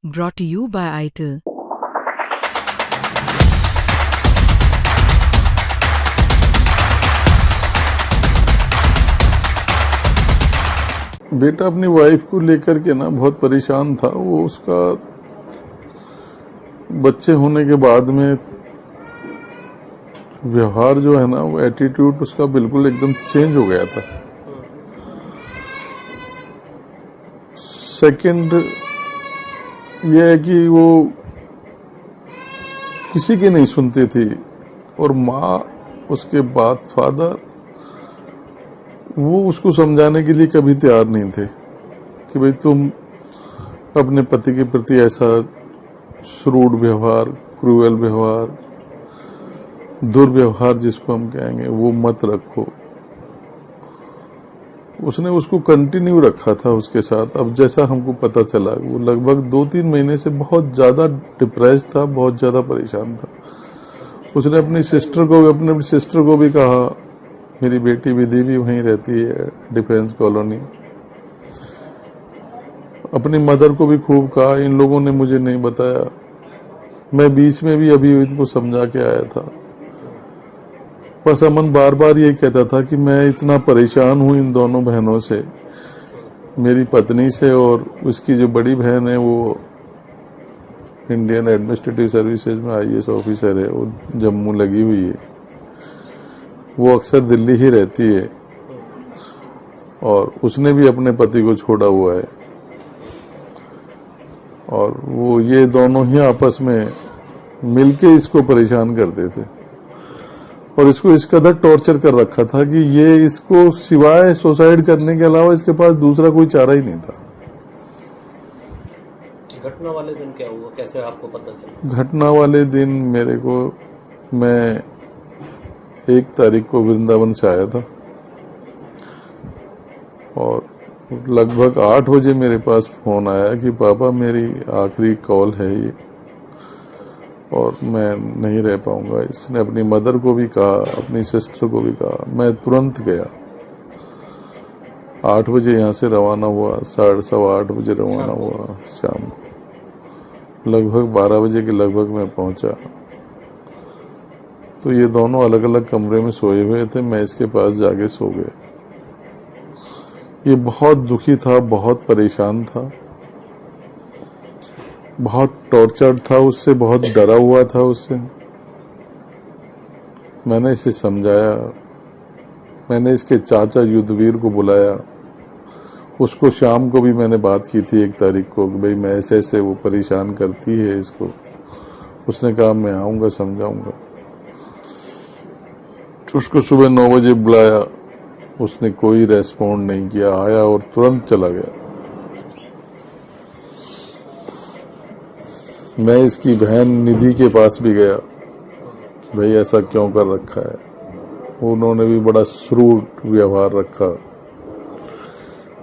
Brought to you by ITIL. बेटा अपनी wife को लेकर के ना बहुत परेशान था। वो उसका बच्चे होने के बाद में व्यवहार जो है ना, वो एटीट्यूड उसका बिल्कुल एकदम चेंज हो गया था। सेकंड ये है कि वो किसी की नहीं सुनती थी, और माँ उसके बाद फादर वो उसको समझाने के लिए कभी तैयार नहीं थे कि भाई तुम अपने पति के प्रति ऐसा श्रूड व्यवहार, क्रूएल व्यवहार, दुर्व्यवहार जिसको हम कहेंगे, वो मत रखो। उसने उसको कंटिन्यू रखा था उसके साथ। अब जैसा हमको पता चला, वो लगभग 2-3 महीने से बहुत ज्यादा डिप्रेस था, बहुत ज्यादा परेशान था। उसने अपनी सिस्टर को भी कहा, मेरी बेटी विधि भी वहीं रहती है डिफेंस कॉलोनी, अपनी मदर को भी खूब कहा। इन लोगों ने मुझे नहीं बताया। मैं बीच में भी अभी इनको समझा के आया था। बस अमन बार बार ये कहता था कि मैं इतना परेशान हूं इन दोनों बहनों से, मेरी पत्नी से, और उसकी जो बड़ी बहन है वो इंडियन एडमिनिस्ट्रेटिव सर्विसेज में IAS ऑफिसर है, वो जम्मू लगी हुई है। वो अक्सर दिल्ली ही रहती है, और उसने भी अपने पति को छोड़ा हुआ है, और वो ये दोनों ही आपस में मिलके इसको परेशान करते थे, और इसको इस कदर टॉर्चर कर रखा था कि ये इसको सिवाय सुसाइड करने के अलावा इसके पास दूसरा कोई चारा ही नहीं था। घटना वाले दिन क्या हुआ, कैसे आपको पता चला? घटना वाले दिन मेरे को, मैं 1 तारीख को वृंदावन से आया था, और लगभग 8 बजे मेरे पास फोन आया कि पापा मेरी आखिरी कॉल है ये, और मैं नहीं रह पाऊंगा। इसने अपनी मदर को भी कहा, अपनी सिस्टर को भी कहा। मैं तुरंत गया। 8 बजे यहाँ से रवाना हुआ, 8:30 बजे रवाना हुआ शाम को। लगभग 12 बजे के लगभग मैं पहुंचा, तो ये दोनों अलग अलग कमरे में सोए हुए थे। मैं इसके पास जाके सो गया। ये बहुत दुखी था, बहुत परेशान था, बहुत टॉर्चर्ड था उससे, बहुत डरा हुआ था उससे। मैंने इसे समझाया। मैंने इसके चाचा युद्धवीर को बुलाया। उसको शाम को भी मैंने बात की थी 1 तारीख को, भाई मैं ऐसे ऐसे वो परेशान करती है इसको। उसने कहा मैं आऊंगा, समझाऊंगा। उसको सुबह 9 बजे बुलाया, उसने कोई रेस्पॉन्ड नहीं किया। आया और तुरंत चला गया। मैं इसकी बहन निधि के पास भी गया, भाई ऐसा क्यों कर रखा है। उन्होंने भी बड़ा श्रूड व्यवहार रखा,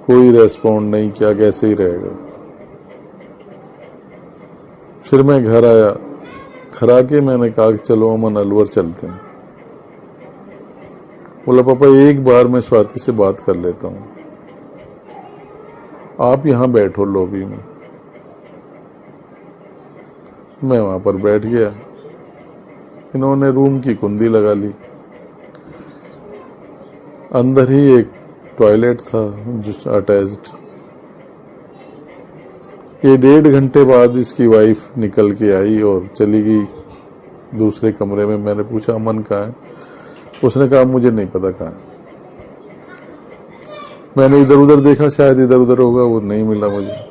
कोई रेस्पॉन्ड नहीं किया, कैसे ही रहेगा। फिर मैं घर आया। घर आके मैंने कहा कि चलो अमन अलवर चलते हैं। बोला पापा एक बार मैं स्वाति से बात कर लेता हूं, आप यहां बैठो लॉबी में। मैं वहां पर बैठ गया। इन्होंने रूम की कुंडी लगा ली। अंदर ही एक टॉयलेट था जो अटैच्ड। ये 1.5 घंटे बाद इसकी वाइफ निकल के आई और चली गई दूसरे कमरे में। मैंने पूछा अमन कहाँ है? उसने कहा मुझे नहीं पता कहाँ है। मैंने इधर उधर देखा, शायद इधर उधर होगा, वो नहीं मिला मुझे।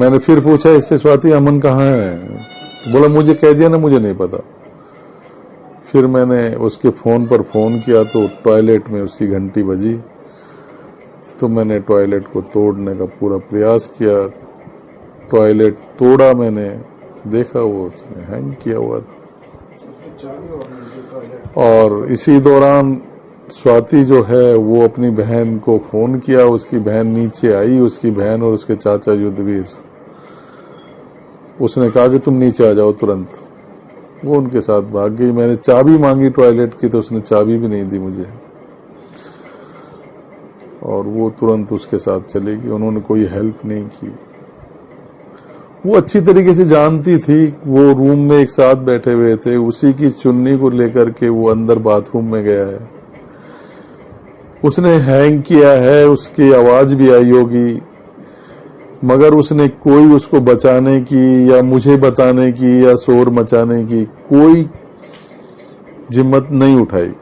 मैंने फिर पूछा इससे, स्वाति अमन कहाँ है? बोला मुझे कह दिया ना, मुझे नहीं पता। फिर मैंने उसके फोन पर फोन किया तो टॉयलेट में उसकी घंटी बजी। तो मैंने टॉयलेट को तोड़ने का पूरा प्रयास किया। टॉयलेट तोड़ा मैंने, देखा वो उसने हैंग किया हुआ था। और इसी दौरान स्वाति जो है वो अपनी बहन को फोन किया। उसकी बहन नीचे आई, उसकी बहन और उसके चाचा युद्धवीर। उसने कहा कि तुम नीचे आ जाओ तुरंत। वो उनके साथ भाग गई। मैंने चाबी मांगी टॉयलेट की तो उसने चाबी भी नहीं दी मुझे, और वो तुरंत उसके साथ चली गई। उन्होंने कोई हेल्प नहीं की। वो अच्छी तरीके से जानती थी। वो रूम में एक साथ बैठे हुए थे, उसी की चुन्नी को लेकर के वो अंदर बाथरूम में गया है। उसने हैंग किया है, उसकी आवाज भी आई होगी, मगर उसने कोई उसको बचाने की या मुझे बताने की या शोर मचाने की कोई जिम्मत नहीं उठाई।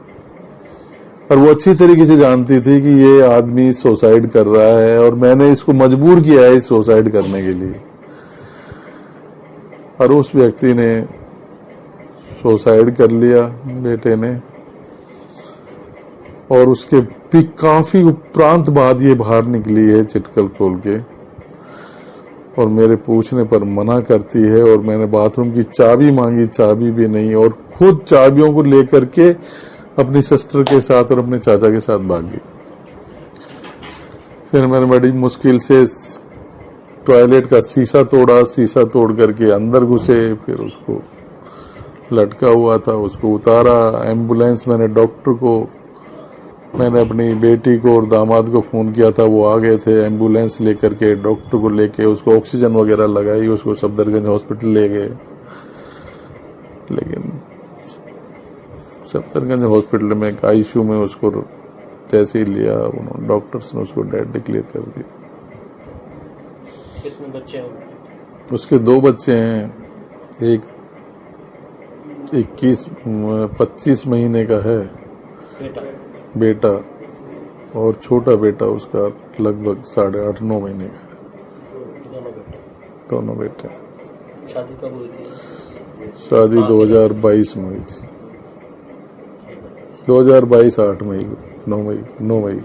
और वो अच्छी तरीके से जानती थी कि ये आदमी सुसाइड कर रहा है और मैंने इसको मजबूर किया है इस सुसाइड करने के लिए। और उस व्यक्ति ने सुसाइड कर लिया, बेटे ने। और उसके भी काफी उपरांत बाद ये बाहर निकली है चिटकल खोल के, और मेरे पूछने पर मना करती है। और मैंने बाथरूम की चाबी मांगी, चाबी भी नहीं, और खुद चाबियों को लेकर के अपनी सिस्टर के साथ और अपने चाचा के साथ भाग गई। फिर मैंने बड़ी मुश्किल से टॉयलेट का शीशा तोड़ा, शीशा तोड़ करके अंदर घुसे, फिर उसको लटका हुआ था उसको उतारा। एम्बुलेंस, मैंने अपनी बेटी को और दामाद को फोन किया था, वो आ गए थे। एम्बुलेंस लेकर के डॉक्टर को लेके उसको ऑक्सीजन वगैरह लगाई, उसको सफदरगंज हॉस्पिटल ले गए। लेकिन सफदरगंज हॉस्पिटल में एक आईसीयू में उसको जैसे ही लिया, उन्होंने डॉक्टर्स ने उसको डेड डिक्लेयर कर दिया। कितने बच्चे हैं? उसके 2 बच्चे हैं, एक 25 महीने का है बेटा, और छोटा बेटा उसका लगभग 8.5-9 महीने का है। दोनों बेटे। शादी कब हुई थी? शादी 2022 में हुई थी, 2022 9 मई।